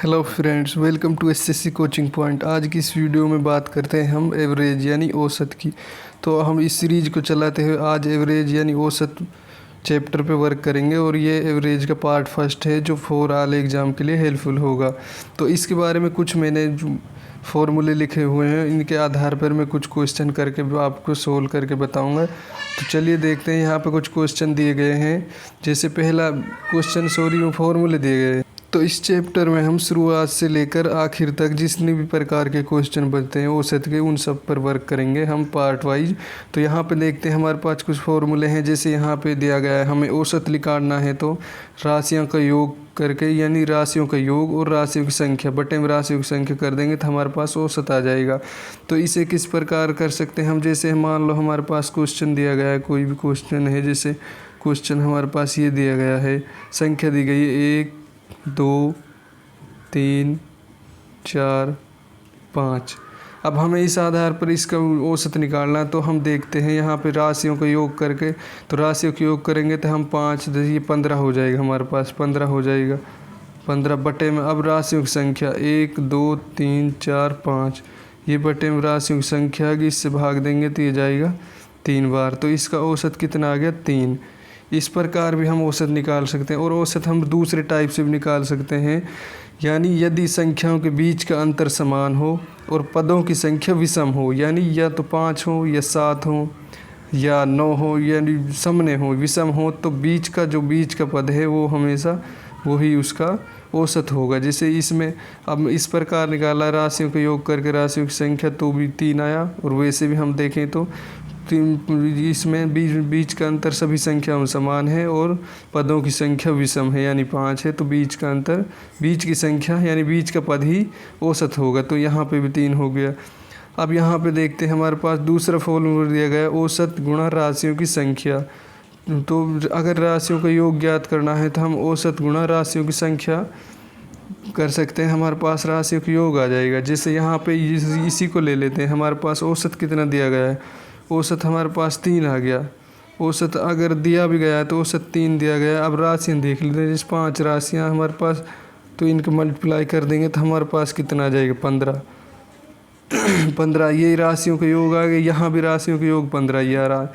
Hello friends, welcome to SSC coaching point. आज की इस वीडियो में बात करते हैं हम एवरेज यानी औसत की। तो हम इस सीरीज़ को चलाते हुए आज एवरेज यानी औसत चैप्टर पे वर्क करेंगे और ये एवरेज का पार्ट फर्स्ट है जो 4 ऑल एग्ज़ाम के लिए हेल्पफुल होगा। तो इसके बारे में कुछ मैंने जो फॉर्मूले लिखे हुए हैं, इनके आधार पर मैं कुछ क्वेश्चन करके आपको सोल्व करके बताऊंगा। तो चलिए देखते हैं। यहाँ पे कुछ क्वेश्चन दिए गए हैं। जैसे पहला क्वेश्चन फॉर्मूले दिए गए हैं। तो इस चैप्टर में हम शुरुआत से लेकर आखिर तक जितने भी प्रकार के क्वेश्चन बनते हैं औसत के, उन सब पर वर्क करेंगे हम पार्ट वाइज। तो यहाँ पे देखते हैं हमारे पास कुछ फॉर्मूले हैं। जैसे यहाँ पे दिया गया है हमें औसत निकालना है, तो राशियों का योग करके यानी राशियों का योग और राशियों की संख्या बटे में राशियों की संख्या कर देंगे तो हमारे पास औसत आ जाएगा। तो इसे किस प्रकार कर सकते हैं हम, जैसे मान लो हमारे पास क्वेश्चन दिया गया है, कोई भी क्वेश्चन है, जैसे क्वेश्चन हमारे पास ये दिया गया है, संख्या दी गई है 1 2 3 4 5। अब हमें इस आधार पर इसका औसत निकालना, तो हम देखते हैं यहाँ पे राशियों का योग करके, तो राशियों का योग करेंगे तो हम 5 ये 15 हो जाएगा, हमारे पास 15 हो जाएगा। 15 बटे में अब राशियों की संख्या 1 2 3 4 5, ये बटे में राशियों की संख्या की, इससे भाग देंगे तो ये जाएगा 3 बार। तो इसका औसत कितना आ गया 3। इस प्रकार भी हम औसत निकाल सकते हैं। और औसत हम दूसरे टाइप से भी निकाल सकते हैं, यानी यदि संख्याओं के बीच का अंतर समान हो और पदों की संख्या विषम हो, यानी या तो 5 हो या 7 हो या 9 हो, यानी समने हो, विषम हो, तो बीच का पद है वो हमेशा वही उसका औसत होगा। जैसे इसमें अब इस प्रकार निकाला राशियों का योग करके राशियों की संख्या, तो भी 3 आया। और वैसे भी हम देखें तो इसमें बीच का अंतर सभी संख्याओं में समान है और पदों की संख्या विषम है यानी 5 है, तो बीच का अंतर बीच की संख्या यानी बीच का पद ही औसत होगा। तो यहाँ पे भी 3 हो गया। अब यहाँ पे देखते हैं हमारे पास दूसरा फॉर्मूला दिया गया है, औसत गुणा राशियों की संख्या। तो अगर राशियों का योग ज्ञात करना है तो हम औसत गुणा राशियों की संख्या कर सकते हैं, हमारे पास राशियों का योग आ जाएगा। जैसे यहाँ पे इसी को ले लेते हैं, हमारे पास औसत कितना दिया गया है, औसत हमारे पास 3 आ गया। औसत अगर दिया भी गया है तो औसत 3 दिया गया। अब राशियाँ देख लेते हैं, जैसे 5 राशियाँ हमारे पास, तो इनको मल्टीप्लाई कर देंगे तो हमारे पास कितना आ जाएगा 15। 15 ये राशियों का योग आ गया। यहाँ भी राशियों का योग 15 ये आ रहा है।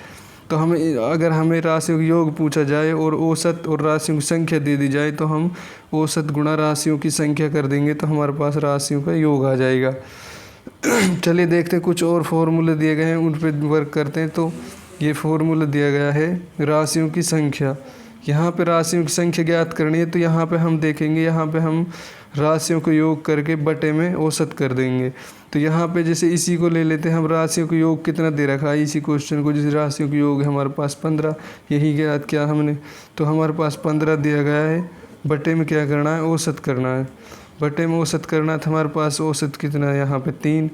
तो अगर हमें राशियों का योग पूछा जाए और औसत और राशियों की संख्या दे दी जाए, तो हम औसत गुणा राशियों की संख्या कर देंगे तो हमारे पास राशियों का योग आ जाएगा। चलिए देखते हैं, कुछ और फॉर्मूले दिए गए हैं उन पर वर्क करते हैं। तो ये फॉर्मूला दिया गया है राशियों की संख्या। यहाँ पे राशियों की संख्या ज्ञात करनी है, तो यहाँ पे हम देखेंगे, यहाँ पे हम राशियों को योग करके बटे में औसत कर देंगे। तो यहाँ पे जैसे इसी को ले लेते हैं हम, राशियों को योग कितना दे रखा है इसी क्वेश्चन को, जैसे राशियों का योग है हमारे पास 15, यही ज्ञात किया हमने। तो हमारे पास 15 दिया गया है, बटे में क्या करना है, औसत करना है। बटे में औसत करना था, हमारे पास औसत कितना है यहाँ पे 3,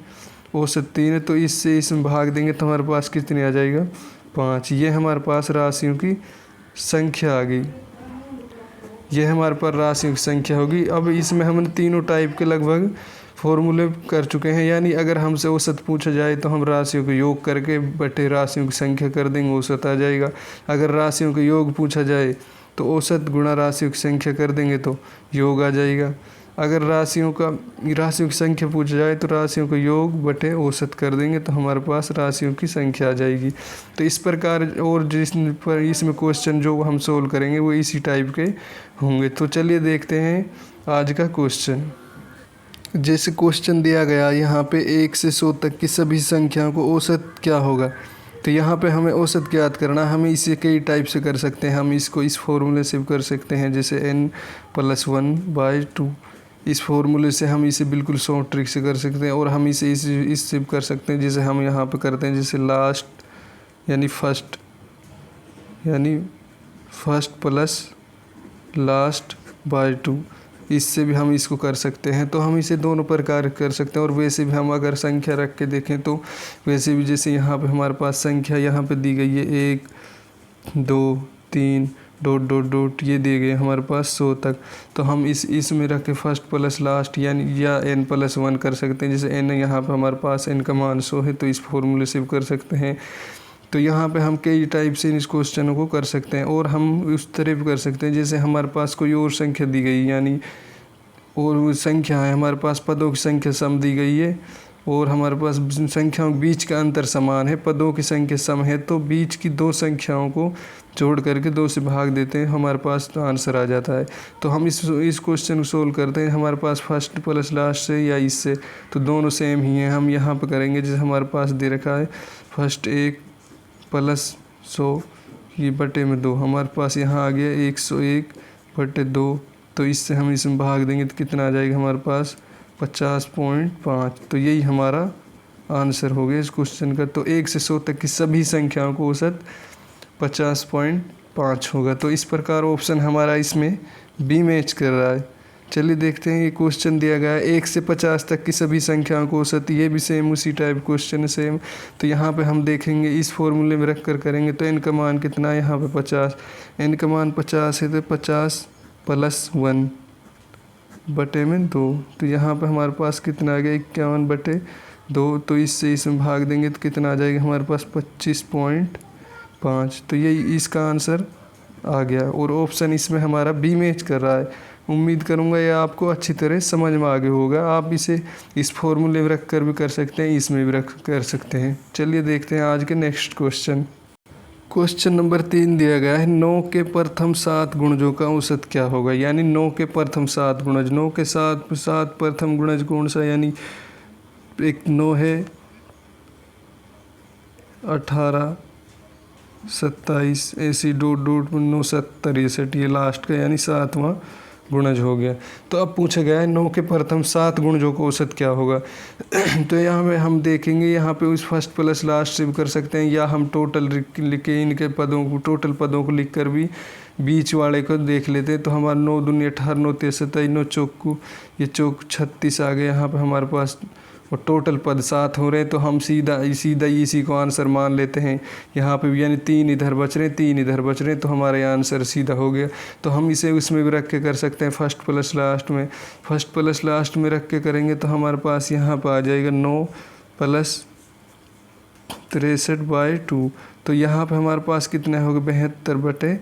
औसत 3 है, तो इससे इसमें भाग देंगे तो हमारे पास कितनी आ जाएगा 5। ये हमारे पास राशियों की संख्या आ गई, ये हमारे पास राशियों की संख्या होगी। अब इसमें हमने तीनों टाइप के लगभग फॉर्मूले कर चुके हैं, यानी अगर हमसे औसत पूछा जाए तो हम राशियों को योग करके बटे राशियों की संख्या कर देंगे, औसत आ जाएगा। अगर राशियों का योग पूछा जाए तो औसत गुणा राशियों की संख्या कर देंगे तो योग आ जाएगा। अगर राशियों की संख्या पूछा जाए तो राशियों को योग बटे औसत कर देंगे तो हमारे पास राशियों की संख्या आ जाएगी। तो इस प्रकार और जिस पर इसमें क्वेश्चन जो हम सोल्व करेंगे वो इसी टाइप के होंगे। तो चलिए देखते हैं आज का क्वेश्चन। जैसे क्वेश्चन दिया गया यहाँ पे 1 से 100 तक की सभी संख्याओं को औसत क्या होगा। तो यहाँ पे हमें औसत ज्ञात करना, हमें इसे कई टाइप से कर सकते हैं। हम इसको इस फॉर्मूले से कर सकते हैं, जैसे n+1/2। इस फॉर्मूले से हम इसे बिल्कुल शॉर्ट ट्रिक से कर सकते हैं। और हम इसे इससे कर सकते हैं, जैसे हम यहाँ पे करते हैं, जैसे लास्ट यानी फर्स्ट प्लस लास्ट/2, इससे भी हम इसको कर सकते हैं। तो हम इसे दोनों प्रकार कर सकते हैं। और वैसे भी हम अगर संख्या रख के देखें तो वैसे भी, जैसे यहाँ पे हमारे पास संख्या यहाँ पे दी गई है 1 2 3 ... ये दिए गए हमारे पास 100 तक। तो हम इसमें रख के फर्स्ट प्लस लास्ट यानी या n+1 कर सकते हैं। जैसे n यहाँ पे हमारे पास n का मान 100 है, तो इस फॉर्मूले से भी कर सकते हैं। तो यहाँ पे हम कई टाइप से इस क्वेश्चनों को कर सकते हैं। और हम उस तरह भी कर सकते हैं, जैसे हमारे पास कोई और संख्या दी गई, यानी और वो संख्या है हमारे पास, पदों की संख्या सम दी गई है और हमारे पास संख्याओं के बीच का अंतर समान है। पदों की संख्या सम है तो बीच की दो संख्याओं को जोड़ करके 2 से भाग देते हैं, हमारे पास तो आंसर आ जाता है। तो हम इस क्वेश्चन को सोल्व करते हैं। हमारे पास फर्स्ट प्लस लास्ट से या इससे, तो दोनों सेम ही हैं। हम यहाँ पर करेंगे जैसे हमारे पास दे रखा है फर्स्ट 1 प्लस 100 ये बटे में 2, हमारे पास यहाँ आ गया 101 बटे 2। तो इससे हम इसमें भाग देंगे तो कितना आ जाएगा हमारे पास 50.5। तो यही हमारा आंसर हो गया इस क्वेश्चन का। तो 1 से 100 तक की सभी संख्याओं को औसत 50.5 होगा। तो इस प्रकार ऑप्शन हमारा इसमें बी मैच कर रहा है। चलिए देखते हैं, ये क्वेश्चन दिया गया है 1 से 50 तक की सभी संख्याओं को औसत, ये भी सेम उसी टाइप क्वेश्चन है सेम। तो यहाँ पे हम देखेंगे इस फॉर्मूले में रख कर करेंगे तो n का मान कितना है यहाँ पे 50, n का मान 50 है तो 50 प्लस 1 बटे में 2। तो यहाँ पे हमारे पास कितना आ गया 51 बटे 2। तो इससे इसमें भाग देंगे तो कितना आ जाएगा हमारे पास 25.5। तो यही इसका आंसर आ गया और ऑप्शन इसमें हमारा बी मैच कर रहा है। उम्मीद करूँगा ये आपको अच्छी तरह समझ में आ गया होगा। आप इसे इस फॉर्मूले में रख कर भी कर सकते हैं, इसमें भी रख कर सकते हैं। चलिए देखते हैं आज के नेक्स्ट क्वेश्चन। क्वेश्चन नंबर 3 दिया गया है 9 के प्रथम 7 गुणजों का औसत क्या होगा। यानी 9 के प्रथम 7 गुणज, 9 के 7 प्रथम गुणज कौन सा, यानी एक 9 है 18 27 ऐसी डॉट डॉट 9 70 63 ये लास्ट का यानी 7वां गुणज हो गया। तो अब पूछा गया है 9 के प्रथम 7 गुणजों का औसत क्या होगा। तो यहाँ पे हम देखेंगे, यहाँ पे उस फर्स्ट प्लस लास्ट से भी कर सकते हैं या हम टोटल लिख के इनके पदों को, टोटल पदों को लिख कर भी बीच वाले को देख लेते हैं। तो हमारा 9 दूनी 18 9 23 27 9 चौक ये चौक 36 आ गए यहाँ पे हमारे पास और टोटल पद 7 हो रहे हैं। तो हम सीधा इसी को आंसर मान लेते हैं यहाँ पे, यानी 3 इधर बच रहे हैं 3 इधर बच रहे हैं, तो हमारा आंसर सीधा हो गया। तो हम इसे उसमें भी रख के कर सकते हैं फर्स्ट प्लस लास्ट में। फर्स्ट प्लस लास्ट में रख के करेंगे तो हमारे पास यहाँ पर आ जाएगा 9 प्लस 63/2। तो यहाँ पे हमारे पास कितना होगा 72 बटे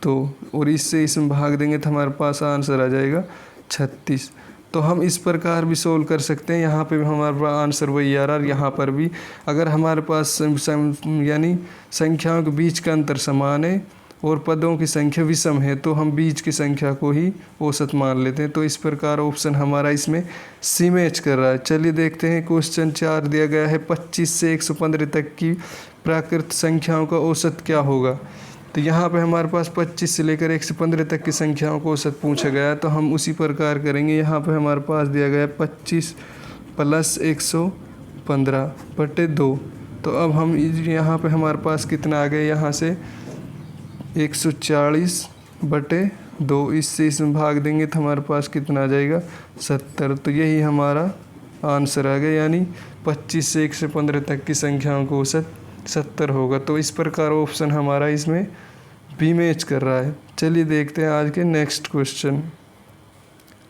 2 और इससे इसमें भाग देंगे तो हमारे पास आंसर आ जाएगा 36। तो हम इस प्रकार भी सोल्व कर सकते हैं। यहाँ पे भी हमारे पास आंसर वही आ रहा है, यहाँ पर भी अगर हमारे पास यानी संख्याओं के बीच का अंतर समान है और पदों की संख्या विषम है तो हम बीच की संख्या को ही औसत मान लेते हैं। तो इस प्रकार ऑप्शन हमारा इसमें सी मैच कर रहा है। चलिए देखते हैं क्वेश्चन 4 दिया गया है 25 से 115 तक की प्राकृत संख्याओं का औसत क्या होगा। तो यहाँ पे हमारे पास 25 से लेकर 115 तक की संख्याओं को औसत पूछा गया है। तो हम उसी प्रकार करेंगे। यहाँ पे हमारे पास दिया गया है 25 प्लस 115 बटे 2। तो अब हम यहाँ पे हमारे पास कितना आ गया यहाँ से 140 बटे 2, इससे इसमें भाग देंगे तो हमारे पास कितना आ जाएगा 70। तो यही हमारा आंसर आ गया, यानी 25 से 115 तक की संख्याओं को औसत 70 होगा। तो इस प्रकार ऑप्शन हमारा इसमें बी मैच कर रहा है। चलिए देखते हैं आज के नेक्स्ट क्वेश्चन।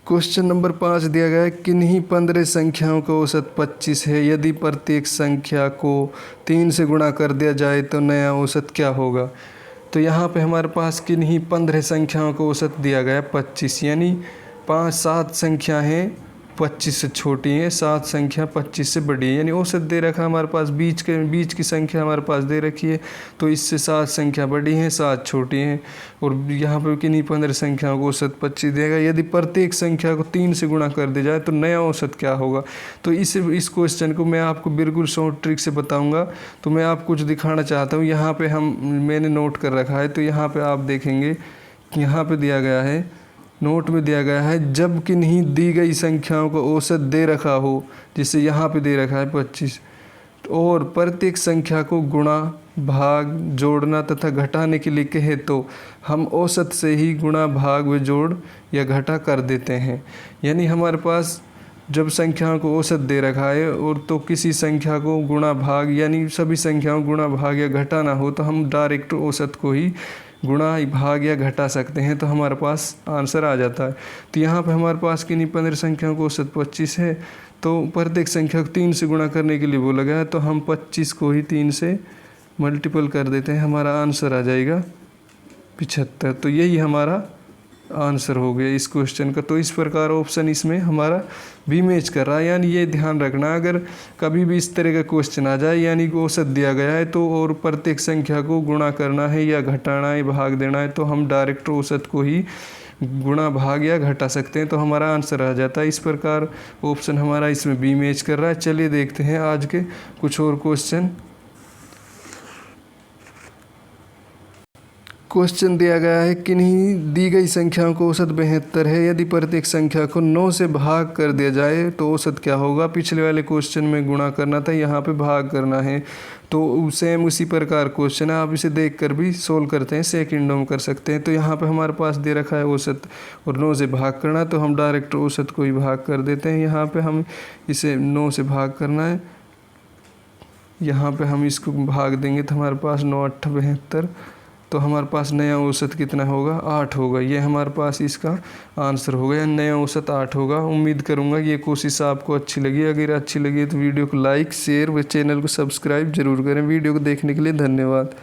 क्वेश्चन नंबर 5 दिया गया है किन्हीं 15 संख्याओं का औसत 25 है, यदि प्रत्येक संख्या को 3 से गुणा कर दिया जाए तो नया औसत क्या होगा। तो यहाँ पे हमारे पास किन्हीं 15 संख्याओं का औसत दिया गया है 25, यानी 7 संख्या हैं 25 से छोटी है, 7 संख्या 25 से बड़ी है, यानी औसत दे रखा है हमारे पास बीच की संख्या हमारे पास दे रखी है। तो इससे 7 संख्या बड़ी हैं 7 छोटी हैं और यहाँ पर किन्हीं 15 संख्याओं को औसत 25 देगा। यदि प्रत्येक संख्या को 3 से गुणा कर दिया जाए तो नया औसत क्या होगा। तो इस क्वेश्चन को मैं आपको बिल्कुल शॉर्ट ट्रिक से बताऊँगा। तो मैं आपको कुछ दिखाना चाहता हूँ। यहाँ पर मैंने नोट कर रखा है, तो यहाँ पर आप देखेंगे यहाँ पर दिया गया है, नोट में दिया गया है जब किन्हीं दी गई संख्याओं को औसत दे रखा हो, जिसे यहाँ पे दे रखा है 25, और प्रत्येक संख्या को गुणा भाग जोड़ना तथा घटाने के लिए कहे तो हम औसत से ही गुणा भाग व जोड़ या घटा कर देते हैं। यानी हमारे पास जब संख्याओं को औसत दे रखा है और तो किसी संख्या को गुणा भाग यानी सभी संख्याओं गुणा भाग या घटाना हो तो हम डायरेक्ट औसत को ही गुणा भाग या घटा सकते हैं, तो हमारे पास आंसर आ जाता है। तो यहाँ पे हमारे पास किन्हीं 15 संख्याओं को औसत 25 है, तो प्रत्येक संख्या को 3 से गुणा करने के लिए बोला गया है, तो हम 25 को ही 3 से मल्टीपल कर देते हैं, हमारा आंसर आ जाएगा 75। तो यही हमारा आंसर हो गया इस क्वेश्चन का। तो इस प्रकार ऑप्शन इसमें हमारा भी मैच कर रहा है। यानी ये ध्यान रखना, अगर कभी भी इस तरह का क्वेश्चन आ जाए, यानी कि औसत दिया गया है तो और प्रत्येक संख्या को गुणा करना है या घटाना है, भाग देना है, तो हम डायरेक्ट औसत को ही गुणा भाग या घटा सकते हैं, तो हमारा आंसर आ जाता है। इस प्रकार ऑप्शन हमारा इसमें बी मैच कर रहा है। चलिए देखते हैं आज के कुछ और क्वेश्चन। क्वेश्चन दिया गया है, किन्हीं दी गई संख्याओं को औसत 72 है, यदि प्रत्येक संख्या को 9 से भाग कर दिया जाए तो औसत क्या होगा। पिछले वाले क्वेश्चन में गुणा करना था, यहाँ पे भाग करना है, तो सेम उसी प्रकार क्वेश्चन है। आप इसे देखकर भी सोल्व करते हैं, सेकंडों में कर सकते हैं। तो यहाँ पे हमारे पास दे रखा है औसत और 9 से भाग करना, तो हम डायरेक्ट औसत को ही भाग कर देते हैं। यहाँ पे हम इसे 9 से भाग करना है, यहाँ पे हम इसको भाग देंगे तो हमारे पास 9 8 72, तो हमारे पास नया औसत कितना होगा, 8 होगा। ये हमारे पास इसका आंसर होगा, या नया औसत 8 होगा। उम्मीद करूँगा ये कोशिश आपको अच्छी लगी। अगर अच्छी लगी तो वीडियो को लाइक शेयर व चैनल को सब्सक्राइब जरूर करें। वीडियो को देखने के लिए धन्यवाद।